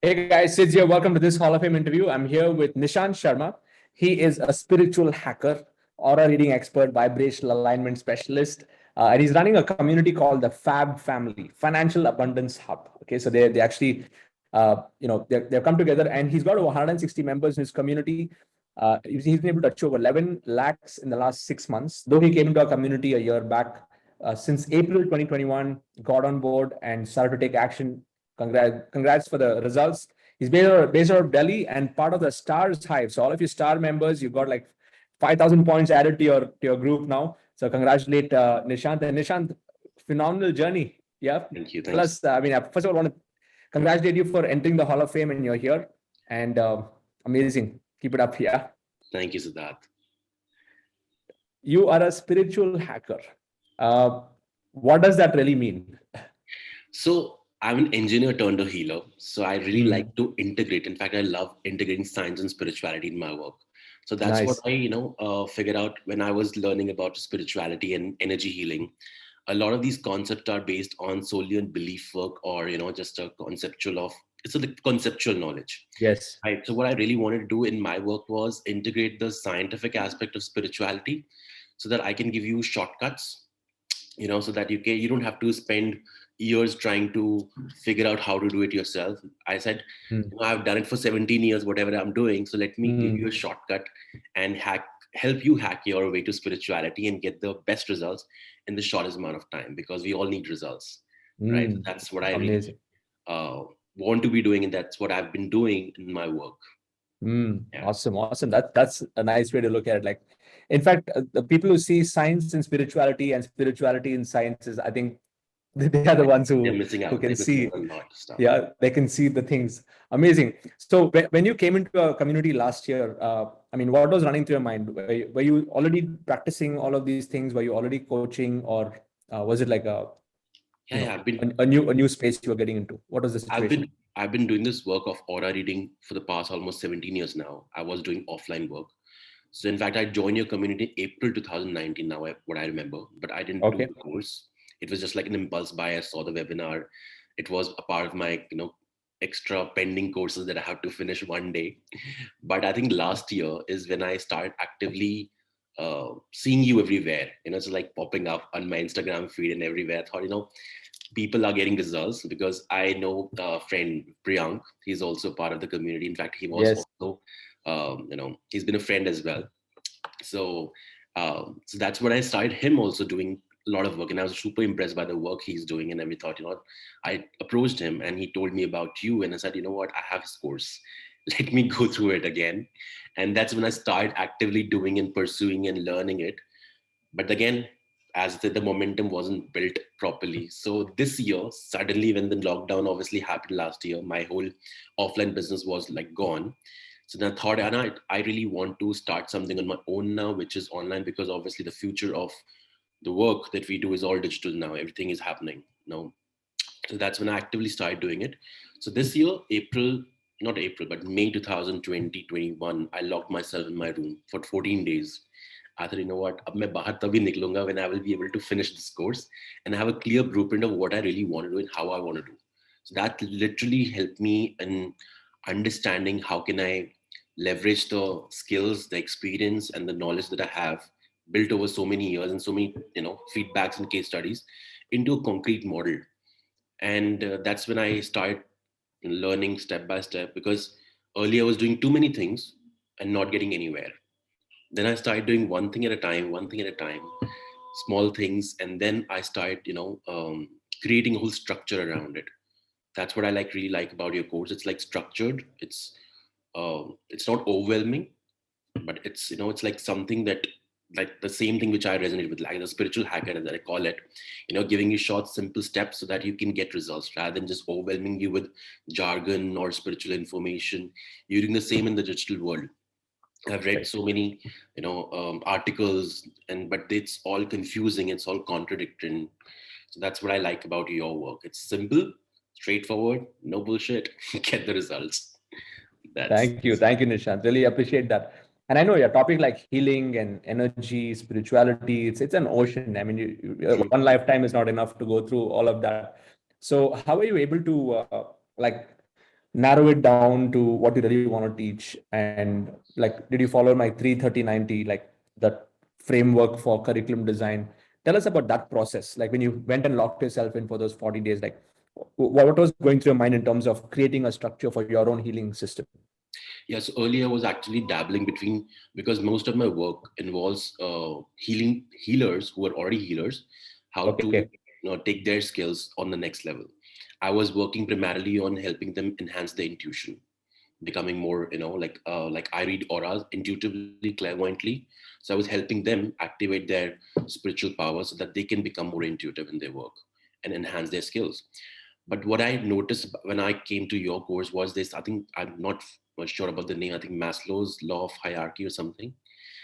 Hey guys, Sid here. Welcome to this Hall of Fame interview. I'm here with Nishant Sharma. He is a spiritual hacker, aura reading expert, vibrational alignment specialist, and he's running a community called the Fab Family Financial Abundance Hub. Okay, so they actually, they've come together, and he's got over 160 members in his community. He's been able to achieve over 11 lakhs in the last 6 months. Though he came into our community a year back, since April 2021, got on board and started to take action. Congrats for the results. He's based out of Delhi and part of the Stars Hive. So all of you star members, you've got like 5,000 points added to your group now. So congratulate Nishant. And Nishant, phenomenal journey. Yeah. Thank you. Plus, first of all, I want to congratulate you for entering the Hall of Fame and you're here. And amazing. Keep it up. Yeah. Thank you, Siddharth. You are a spiritual hacker. What does that really mean? So I'm an engineer turned a healer. So I really like to integrate. In fact, I love integrating science and spirituality in my work. So that's Nice. what I figured out when I was learning about spirituality and energy healing. A lot of these concepts are based on solely on belief work or, just a it's a conceptual knowledge. Yes. Right. So what I really wanted to do in my work was integrate the scientific aspect of spirituality so that I can give you shortcuts, so that you don't have to spend years trying to figure out how to do it yourself. I said, I've done it for 17 years, whatever I'm doing. So let me give you a shortcut and help you hack your way to spirituality and get the best results in the shortest amount of time, because we all need results, right? So that's what I Amazing. really want to be doing, and that's what I've been doing in my work. Yeah. Awesome. That's a nice way to look at it. Like, in fact, the people who see science in spirituality and spirituality in sciences, I think they are the ones They're who missing out. can see. A lot of stuff. Yeah, they can see the things. Amazing. So when you came into a community last year, what was running through your mind? Were you already practicing all of these things? Were you already coaching, or was it like a new space you were getting into? What was the situation? I've been doing this work of aura reading for the past almost 17 years now. I was doing offline work. So in fact, I joined your community in April 2019, what I remember, but I didn't do the course. It was just like an impulse buy. I saw the webinar. It was a part of my, extra pending courses that I have to finish one day. But I think last year is when I started actively seeing you everywhere. It's like popping up on my Instagram feed and everywhere. I thought, people are getting results, because I know a friend, Priyank. He's also part of the community. In fact, he was also, he's been a friend as well. So that's what I started him also doing a lot of work, and I was super impressed by the work he's doing. And then we thought, I approached him and he told me about you, and I said, what, I have his course. Let me go through it again. And that's when I started actively doing and pursuing and learning it. But again, as I said, the momentum wasn't built properly. So this year, suddenly when the lockdown obviously happened last year, my whole offline business was like gone. So then I thought, Anna, I really want to start something on my own now, which is online, because obviously the future of the work that we do is all digital now. Everything is happening now. So that's when I actively started doing it. So this year, but May 2020-21, I locked myself in my room for 14 days. I thought, what, ab main bahar tabhi niklunga when I will be able to finish this course and have a clear blueprint of what I really want to do and how I want to do. So that literally helped me in understanding how can I leverage the skills, the experience, and the knowledge that I have built over so many years and so many, feedbacks and case studies into a concrete model. And that's when I started learning step by step, because earlier I was doing too many things and not getting anywhere. Then I started doing one thing at a time, small things, and then I started, creating a whole structure around it. That's what I really like about your course. It's like structured. It's not overwhelming, but it's like something that, like the same thing which I resonate with, like the spiritual hacker that I call it, giving you short, simple steps so that you can get results rather than just overwhelming you with jargon or spiritual information. You're doing the same in the digital world. I've read so many, articles, but it's all confusing. It's all contradicting. So that's what I like about your work. It's simple, straightforward, no bullshit. Get the results. Thank you, Nishant. Really appreciate that. And I know your topic like healing and energy, spirituality. It's an ocean. I mean, one lifetime is not enough to go through all of that. So how are you able to narrow it down to what you really want to teach? And like, did you follow my 3-30-90, like that framework for curriculum design? Tell us about that process. Like when you went and locked yourself in for those 40 days, like what was going through your mind in terms of creating a structure for your own healing system? Yes, earlier I was actually dabbling between, because most of my work involves healing healers who are already healers, how to Okay. take their skills on the next level. I was working primarily on helping them enhance their intuition, becoming more, like I read auras intuitively, clairvoyantly. So I was helping them activate their spiritual power so that they can become more intuitive in their work and enhance their skills. But what I noticed when I came to your course was this. I think I'm not much sure about the name. I think Maslow's law of hierarchy or something.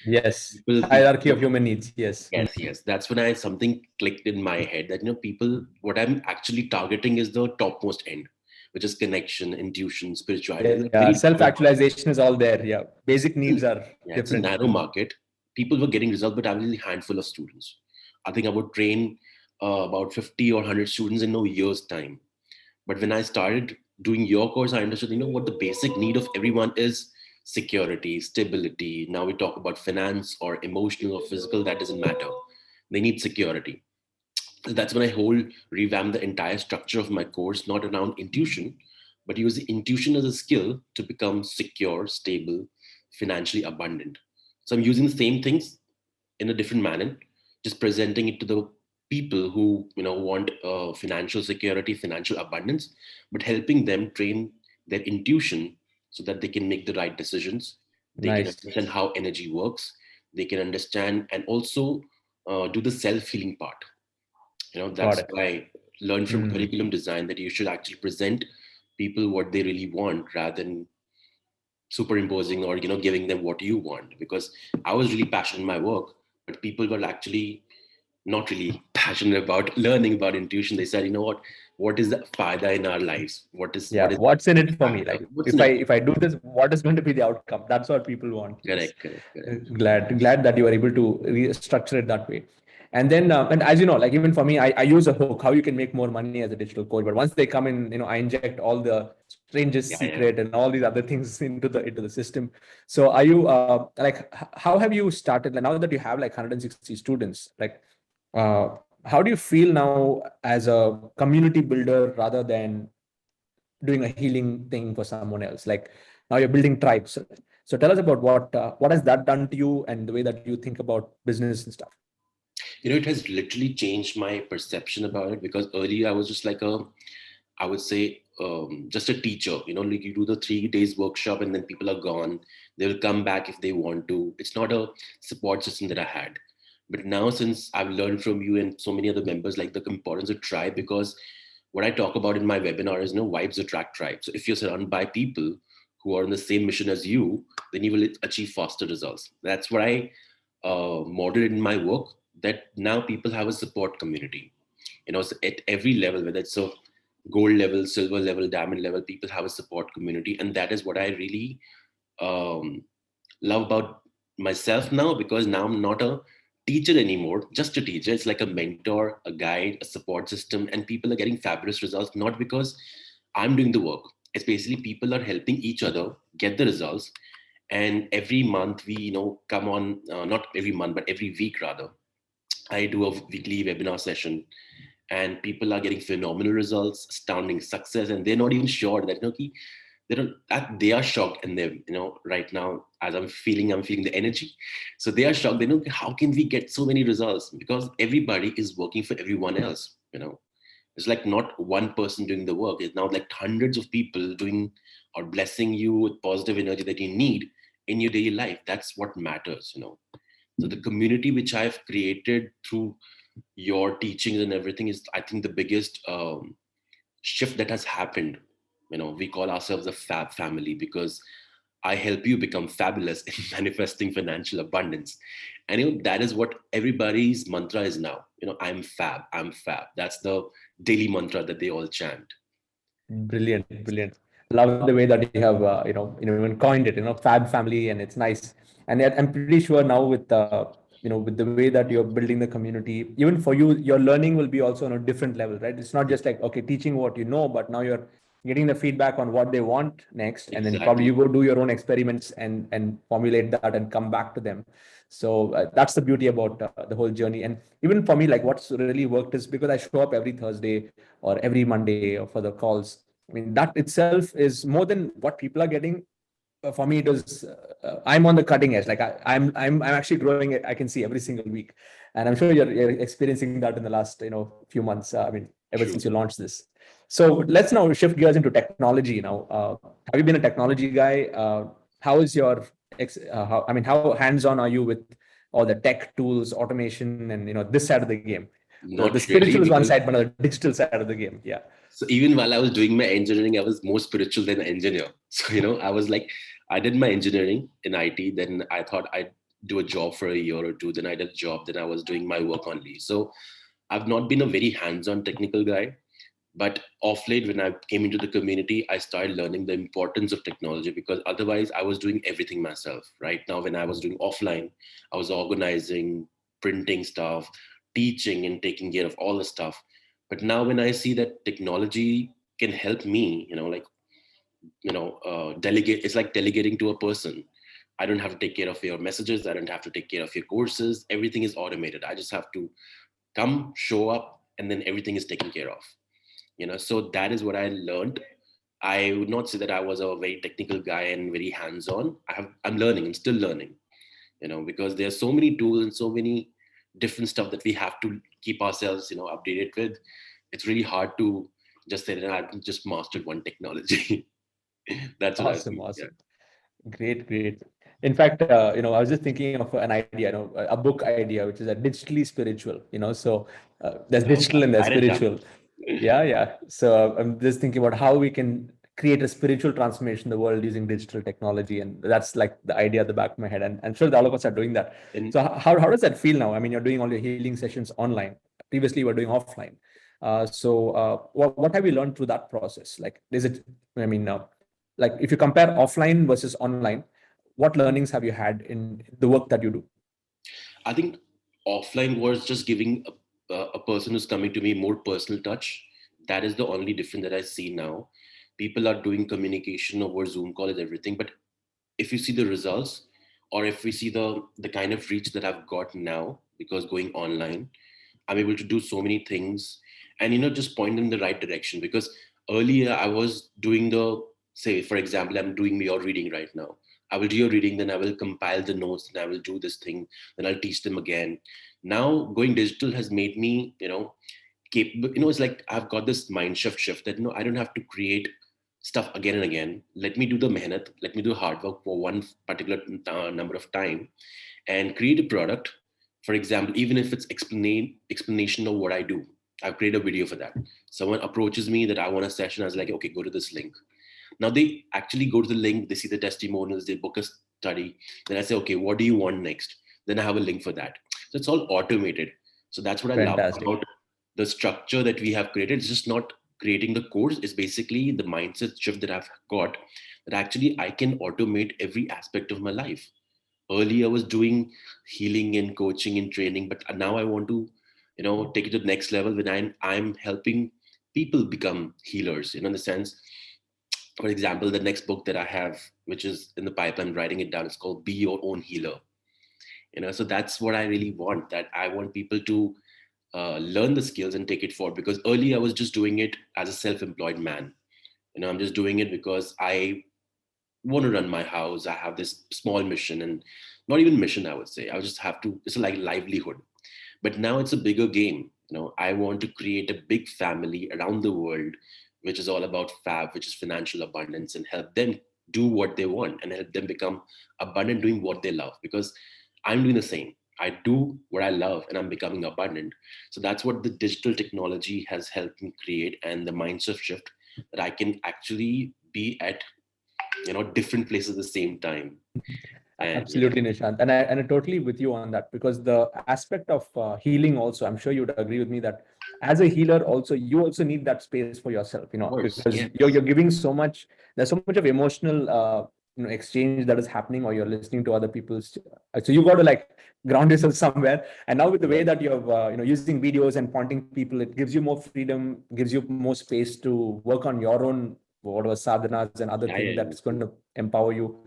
Yes. Hierarchy of People, human needs. Yes. yes, yes. That's when I something clicked in my head that people. What I'm actually targeting is the topmost end, which is connection, intuition, spirituality. It's a Yeah. very narrow market. Self-actualization is all there. Yeah. Basic needs are Yeah, it's a different. narrow market. People were getting results, but I was a handful of students. I think I would train about 50 or 100 students in a year's time. But when I started doing your course, I understood, what the basic need of everyone is: security, stability. Now we talk about finance or emotional or physical, that doesn't matter. They need security. So that's when I whole revamped the entire structure of my course, not around intuition, but use the intuition as a skill to become secure, stable, financially abundant. So I'm using the same things in a different manner, just presenting it to the people who want financial security, financial abundance, but helping them train their intuition so that they can make the right decisions. They can Nice. understand how energy works. They can understand and also do the self healing part. Got That's it. what I learned from Hmm. curriculum design, that you should actually present people what they really want rather than superimposing or giving them what you want. Because I was really passionate in my work, but people were actually not really passionate about learning about intuition. They said, what is the faida in our lives? What Yeah. is What's in it for me? factor? Like What's in it? if I do this, what is going to be the outcome? That's what people want. Yes. Correct, correct, correct. Glad that you were able to structure it that way. And then and as you know, like even for me, I use a hook how you can make more money as a digital coach. But once they come in, I inject all the strangest Yeah, yeah. secret and all these other things into the system. So are you like how have you started, like now that you have like 160 students, like how do you feel now as a community builder rather than doing a healing thing for someone else? Like now you're building tribes. So tell us about what has that done to you and the way that you think about business and stuff. It has literally changed my perception about it, because earlier I was just like I would say, just a teacher. Like you do the 3 days workshop and then people are gone. They'll come back if they want to. It's not a support system that I had. But now, since I've learned from you and so many other members, like the importance of tribe, because what I talk about in my webinar is, vibes attract tribe. So if you're surrounded by people who are on the same mission as you, then you will achieve faster results. That's what I modeled in my work. That now people have a support community. So at every level, whether it's a gold level, silver level, diamond level, people have a support community, and that is what I really um, love about myself now, because now I'm not a teacher anymore, just a teacher. It's like a mentor, a guide, a support system, and people are getting fabulous results, not because I'm doing the work. It's basically people are helping each other get the results. And every month we, come on, not every month, but every week rather, I do a weekly webinar session, and people are getting phenomenal results, astounding success, and they're not even sure that they don't that they are shocked, and they right now, as I'm feeling the energy, so they are shocked. They know, how can we get so many results, because everybody is working for everyone else. It's like not one person doing the work. It's now like hundreds of people doing or blessing you with positive energy that you need in your daily life. That's what matters. So the community which I've created through your teachings and everything is, I think, the biggest shift that has happened. We call ourselves a fab family, because I help you become fabulous in manifesting financial abundance. And that is what everybody's mantra is now. I'm fab, I'm fab. That's the daily mantra that they all chant. Brilliant, brilliant. Love the way that you have even coined it, Fab Family, and it's nice. And yet I'm pretty sure now with with the way that you're building the community, even for you, your learning will be also on a different level, right? It's not just like okay, teaching what you know, but now you're getting the feedback on what they want next, and then probably Exactly. you go do your own experiments and formulate that and come back to them. So that's the beauty about the whole journey. And even for me, like what's really worked is because I show up every Thursday or every Monday for the calls. I mean, that itself is more than what people are getting. For me, it was I'm on the cutting edge. Like I'm actually growing. I can see every single week, and I'm sure you're experiencing that in the last few months. I mean, ever since True. you launched this. So let's now shift gears into technology. Now, have you been a technology guy? How is your how hands-on are you with all the tech tools, automation, and this side of the game? The Not really, spiritual is one because side, but the digital side of the game. Yeah. so even while I was doing my engineering, I was more spiritual than an engineer. So, I was like, I did my engineering in IT, then I thought I'd do a job for a year or two, then I did a job, then I was doing my work only. So I've not been a very hands-on technical guy. But off late, when I came into the community, I started learning the importance of technology, because otherwise I was doing everything myself. Right now, when I was doing offline, I was organizing, printing stuff, teaching, and taking care of all the stuff. But now, when I see that technology can help me, delegate, it's like delegating to a person. I don't have to take care of your messages. I don't have to take care of your courses. Everything is automated. I just have to come, show up, and then everything is taken care of. So that is what I learned. I would not say that I was a very technical guy and very hands-on. I'm learning. I'm still learning. Because there's so many tools and so many different stuff that we have to keep ourselves updated with. It's really hard to just say that I've just mastered one technology. That's what I Awesome, feel. Yeah. awesome. Great, great. In fact, I was just thinking of an idea, a book idea, which is a digitally spiritual, so there's digital and there's Write it down. spiritual. Yeah, yeah. So I'm just thinking about how we can create a spiritual transformation in the world using digital technology. And that's like the idea at the back of my head. And I'm sure all of us are doing that. And So how does that feel now? I mean, you're doing all your healing sessions online. Previously, you were doing offline. What have you learned through that process? Like, is it, I mean, like if you compare offline versus online, what learnings have you had in the work that you do? I think offline was just giving a person who's coming to me more personal touch. That is the only difference that I see now. People are doing communication over Zoom call is everything, but if you see the results, or if we see the kind of reach that I've got now, because going online, I'm able to do so many things, and just point in the right direction. Because earlier I was doing the, say for example, I'm doing your reading right now. I will do your reading, then I will compile the notes, and I will do this thing, then I'll teach them again. Now going digital has made me capable. It's like I've got this mind shift that I don't have to create stuff again and again. Let me do the mehnat, let me do hard work for one particular number of time, and create a product. For example, even if it's explanation of what I do, I've created a video for that. Someone approaches me that I want a session, I was like, okay, go to this link. Now they actually go to the link, they see the testimonials, they book a study. Then I say, okay, what do you want next? Then I have a link for that. So it's all automated. So that's what I love Fantastic. about the structure that we have created. It's just not creating the course, it's basically the mindset shift that I've got, that actually I can automate every aspect of my life. Earlier I was doing healing and coaching and training, but now I want to take it to the next level when I'm helping people become healers, in the sense, for example, the next book that I have, which is in the pipeline, writing it down, it's called Be Your Own Healer. So that's what I really want, that I want people to learn the skills and take it forward. Because earlier I was just doing it as a self-employed man. I'm just doing it because I want to run my house. I have this small mission, and not even mission, I would say. I would just have to, it's like livelihood. But now it's a bigger game. I want to create a big family around the world, which is all about fab, which is financial abundance, and help them do what they want and help them become abundant doing what they love. Because I'm doing the same. I do what I love and I'm becoming abundant. So that's what the digital technology has helped me create, and the mindset shift, that I can actually be at different places at the same time. And Absolutely, Nishant. And I totally with you on that, because the aspect of healing also, I'm sure you'd agree with me that as a healer also, you also need that space for yourself, of course, because yes. you're giving so much, there's so much of emotional, exchange that is happening, or you're listening to other people's. So you got to like ground yourself somewhere. And now with the way Right. that you're, using videos and pointing people, it gives you more freedom, gives you more space to work on your own whatever sadhanas and other Yeah, things yeah, that's going to empower you.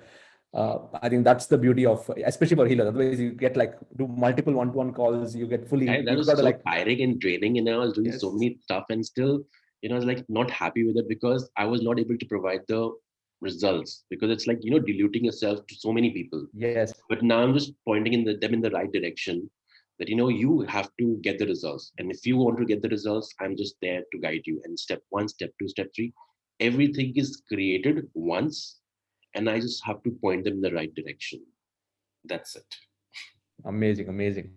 I think that's the beauty of, especially for healers. Otherwise, you get like do multiple one-to-one calls. You get fully, yeah. That you've was got to so like, tiring and draining, and I was doing so yes, many stuff, and still, I was like not happy with it because I was not able to provide the results, because it's like diluting yourself to so many people. yes, But now I'm just pointing them in the right direction, that you have to get the results, and if you want to get the results, I'm just there to guide you. And step one, step two, step three, everything is created once, and I just have to point them in the right direction. That's it. amazing, amazing.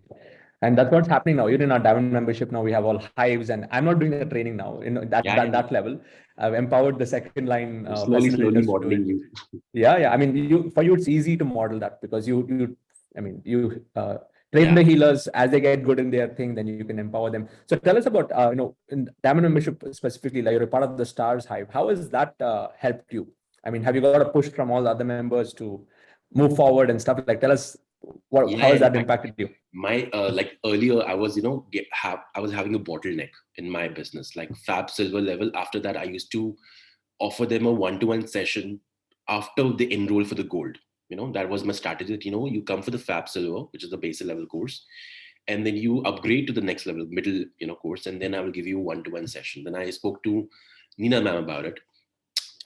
And that's what's happening now. Even in our diamond membership now, we have all hives, and I'm not doing the training now. Yeah, yeah. That level, I've empowered the second line I'm slowly facilitators to do modeling it. you. Yeah, yeah. I mean, for you, it's easy to model that because I mean, you train Yeah. the healers as they get good in their thing, then you can empower them. So tell us about, in diamond membership specifically, like you're a part of the Stars Hive. How has that helped you? I mean, have you got a push from all the other members to move forward and stuff? Like, tell us Yeah, how has in that fact, impacted you? my like earlier I was I was having a bottleneck in my business, like Fab Silver level. After that, I used to offer them a one-to-one session after they enroll for the gold. That was my strategy, that you come for the Fab Silver, which is the basic level course, and then you upgrade to the next level middle course, and then I will give you one-to-one session. Then I spoke to Nina ma'am about it.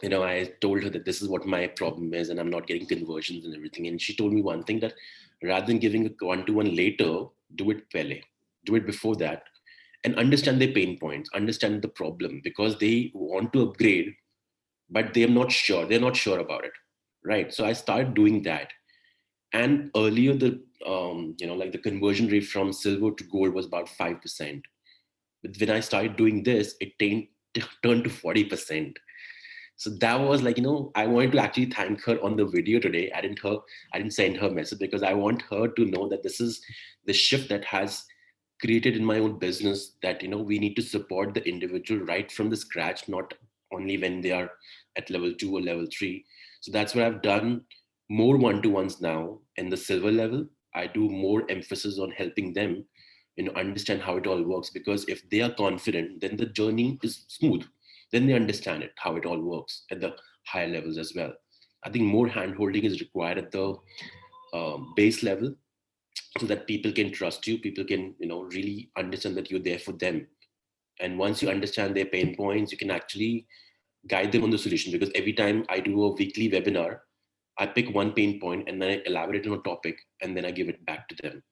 I told her that this is what my problem is, and I'm not getting conversions and everything. And she told me one thing, that rather than giving a one-to-one later, do it pele, do it before that, and understand their pain points, understand the problem, because they want to upgrade, but they're not sure. They're not sure about it, right? So I started doing that. And earlier, like the conversion rate from silver to gold was about 5%. But when I started doing this, it turned to 40%. So that was like, I wanted to actually thank her on the video today. I didn't send her a message, because I want her to know that this is the shift that has created in my own business, that we need to support the individual right from the scratch, not only when they are at level 2 or level 3. So that's what I've done, more one-to-ones now in the silver level. I do more emphasis on helping them understand how it all works, because if they are confident, then the journey is smooth. Then they understand it, how it all works at the higher levels as well. I think more hand holding is required at the base level, so that people can trust you, people can really understand that you're there for them. And once you understand their pain points, you can actually guide them on the solution. Because every time I do a weekly webinar, I pick one pain point and then I elaborate on a topic, and then I give it back to them.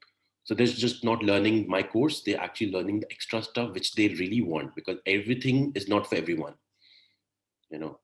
So they're just not learning my course, they're actually learning the extra stuff which they really want, because everything is not for everyone you know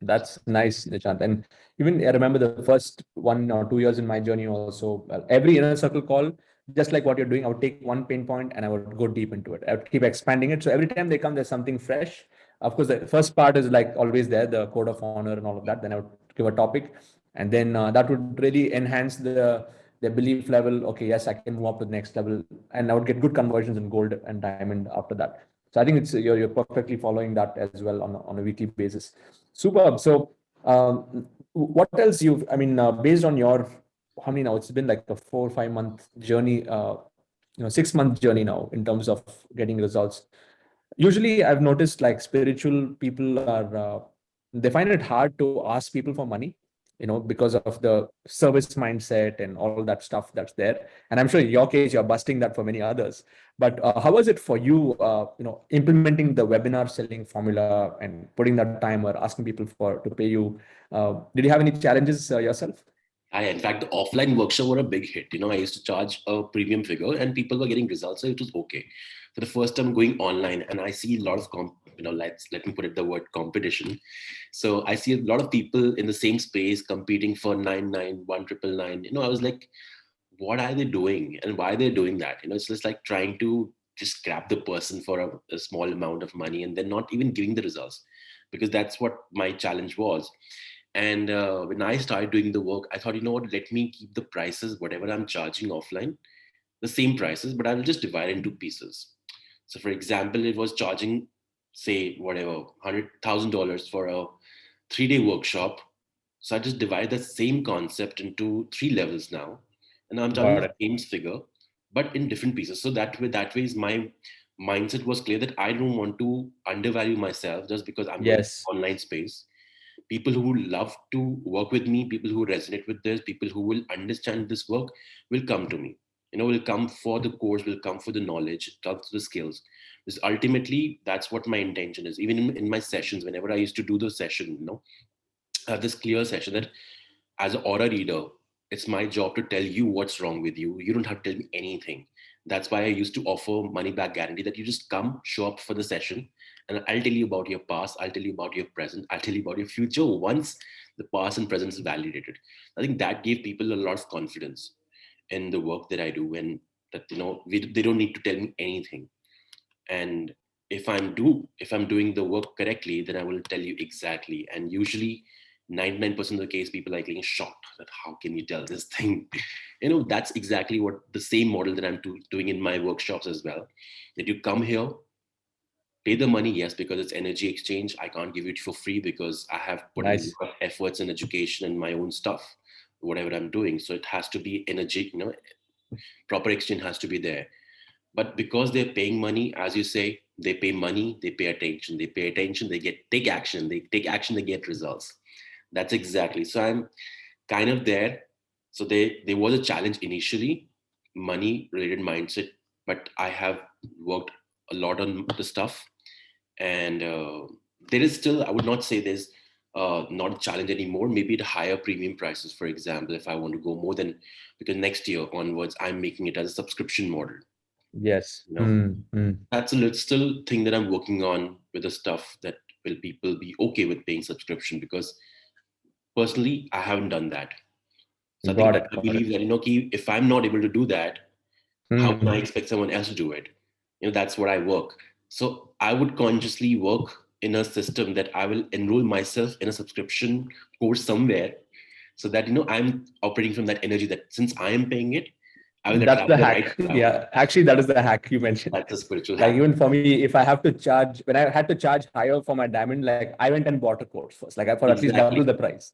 That's nice, Nishant. And even I remember the first 1 or 2 years in my journey also, well, every inner circle call, just like what you're doing, I would take one pain point and I would go deep into it. I would keep expanding it. So every time they come, there's something fresh. Of course, the first part is like always there, the code of honor and all of that. Then I would give a topic, and then that would really enhance the belief level. Okay, yes, I can move up to the next level, and I would get good conversions in gold and diamond after that. So I think you're perfectly following that as well on a weekly basis. Superb. So, what else I mean, based on your, how many now? It's been like a 4 or 5 month journey, 6 month journey now in terms of getting results. Usually, I've noticed like spiritual people they find it hard to ask people for money, because of the service mindset and all that stuff that's there. And I'm sure in your case, you're busting that for many others. But how was it for you, implementing the webinar selling formula and putting that timer, asking people to pay you? Did you have any challenges yourself? In fact, the offline workshop were a big hit. I used to charge a premium figure, and people were getting results, so it was okay. For the first time going online, and I see a lot of let me put it the word competition. So I see a lot of people in the same space competing for 991 999. I was like, what are they doing, and why they're doing that? It's just like trying to just grab the person for a small amount of money, and then not even giving the results, because that's what my challenge was. And when I started doing the work, I thought, what, let me keep the prices, whatever I'm charging offline, the same prices, but I will just divide into pieces. So, for example, it was charging, say, whatever, $100,000 for a 3-day workshop. So I just divide the same concept into 3 levels now, and I'm charging Got the it. same figure, but in different pieces. So that way is my mindset was clear that I don't want to undervalue myself just because I'm going to Yes. online space. People who love to work with me, people who resonate with this, people who will understand this work will come to me. Will come for the course, will come for the knowledge, come for the skills. Because ultimately, that's what my intention is. Even in my sessions, whenever I used to do the session, I have this clear session that as an aura reader, it's my job to tell you what's wrong with you. You don't have to tell me anything. That's why I used to offer money back guarantee that you just come, show up for the session, and I'll tell you about your past, I'll tell you about your present, I'll tell you about your future once the past and present is validated. I think that gave people a lot of confidence in the work that I do, and that they don't need to tell me anything. And if I'm doing the work correctly, then I will tell you exactly. And usually 99% of the case, people are getting shocked that how can you tell this thing. That's exactly what the same model that I'm doing in my workshops as well. That you come here, pay the money, yes, because it's energy exchange. I can't give it for free because I have put in a Nice. lot of efforts in education and my own stuff, whatever I'm doing. So it has to be energy, proper exchange has to be there. But because they're paying money, as you say, they pay money, they pay attention. They pay attention, they take action. They take action, they get results. That's exactly. So I'm kind of there. So there was a challenge initially, money related mindset, but I have worked a lot on the stuff. And there is still, I would not say there's not a challenge anymore. Maybe at higher premium prices, for example, if I want to go more than, because next year onwards, I'm making it as a subscription model. Yes. You know, that's a still thing that I'm working on with the stuff that will people be okay with paying subscription, because personally I haven't done that. So I think Got I it. I Got it. believe that if I'm not able to do that, how can I Mm. expect someone else to do it? That's what I work. So I would consciously work in a system that I will enroll myself in a subscription course somewhere, so that I'm operating from that energy that since I am paying it, I will That's attract the the right hack. crowd. Yeah, actually, that is the hack you mentioned. That's a spiritual Like hack. even for me, if I have to charge, when I had to charge higher for my diamond, like I went and bought a course first, like for at least double Exactly. the price.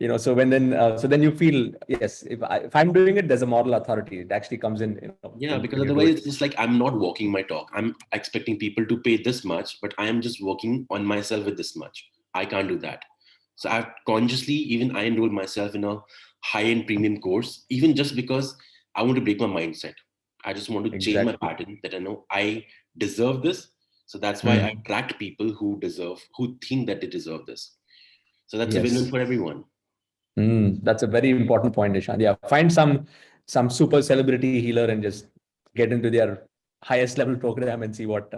So so then you feel, yes, if I'm doing it, there's a moral authority. It actually comes in, Yeah, when because you do otherwise it. it's just like I'm not walking my talk. I'm expecting people to pay this much, but I am just working on myself with this much. I can't do that. So I've consciously, even I enrolled myself in a high-end premium course, even just because I want to break my mindset. I just want to change my Exactly. pattern that I know I deserve this. So that's why I Mm. attract people who think that they deserve this. So that's a win-win Yes. for everyone. That's a very important point, Nishant. Yeah, find some super celebrity healer and just get into their highest level program and see what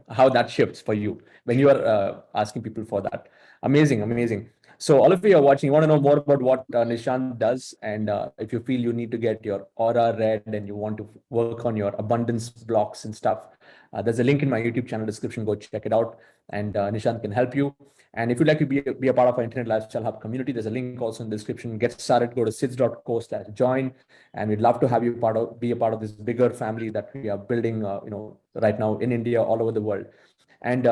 how that shifts for you when you are asking people for that. Amazing, amazing. So all of you are watching, you want to know more about what Nishant does, and if you feel you need to get your aura read and you want to work on your abundance blocks and stuff, there's a link in my YouTube channel description. Go check it out, and Nishant can help you. And if you'd like to be a part of our Internet Lifestyle Hub community, there's a link also in the description. Get started, go to sids.co/join. And we'd love to have you be a part of this bigger family that we are building, right now in India, all over the world. And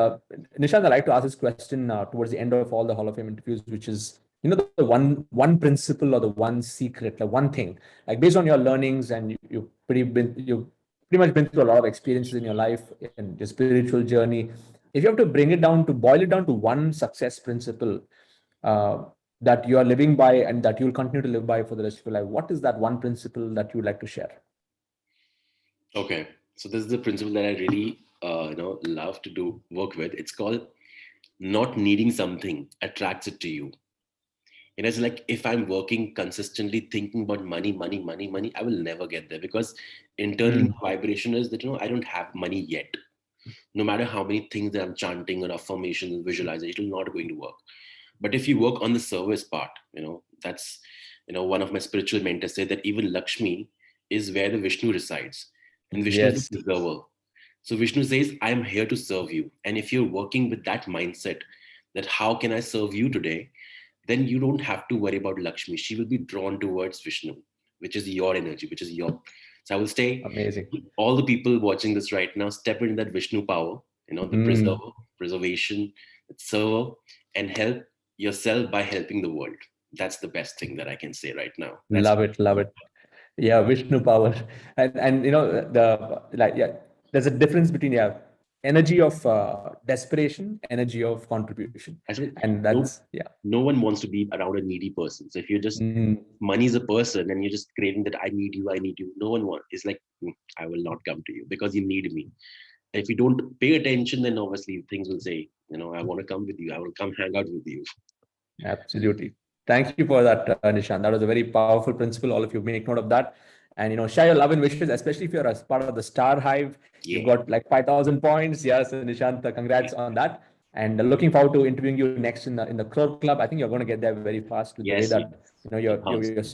Nishant, I'd like to ask this question towards the end of all the Hall of Fame interviews, which is, the one principle or the one secret, like one thing, like based on your learnings, and you've pretty much been through a lot of experiences in your life and your spiritual journey. If you have to boil it down to one success principle uh, that you are living by and that you'll continue to live by for the rest of your life, what is that one principle that you would like to share? Okay. So this is the principle that I really love to do work with. It's called not needing something attracts it to you. It's like if I'm working consistently thinking about money, money, money, money, I will never get there, because internally Mm. my vibration is that I don't have money yet. No matter how many things that I'm chanting or affirmations and visualization, it's not going to work. But if you work on the service part, that's one of my spiritual mentors said that even Lakshmi is where the Vishnu resides, and Vishnu is the Yes. preserver. So Vishnu says, I am here to serve you. And if you're working with that mindset, that how can I serve you today, then you don't have to worry about Lakshmi. She will be drawn towards Vishnu, which is your energy, which is your. So I will stay, Amazing. all the people watching this right now, step into that Vishnu power, the Mm. preserver, preservation, the server, and help yourself by helping the world. That's the best thing that I can say right now. That's Love it. Love it. Yeah, Vishnu power. And the like, yeah, there's a difference between, yeah, energy of desperation, energy of contribution. And that's, no one wants to be around a needy person. So if you're just money is a person and you're just creating that I need you, no one wants. It's like I will not come to you because you need me. If you don't pay attention, then obviously things will say, I want to come with you. I will come hang out with you. Absolutely. Thank you for that, Nishant. That was a very powerful principle. All of you make note of that. And, share your love and wishes, especially if you're a part of the Star Hive. You've got like 5,000 points. Yes, Nishant, congrats on that. And looking forward to interviewing you next in the Crowd Club. I think you're going to get there very fast with the way that,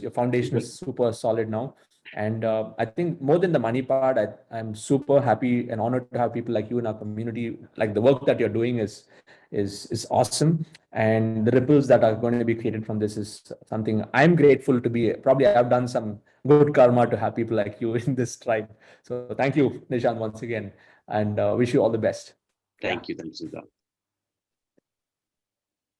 your foundation is super solid now. And I think more than the money part, I'm super happy and honored to have people like you in our community. Like the work that you're doing is awesome, and the ripples that are going to be created from this is something I'm grateful to be. Probably I've done some good karma to have people like you in this tribe. So thank you, Nishant, once again, and wish you all the best. Thank you, Siddharth.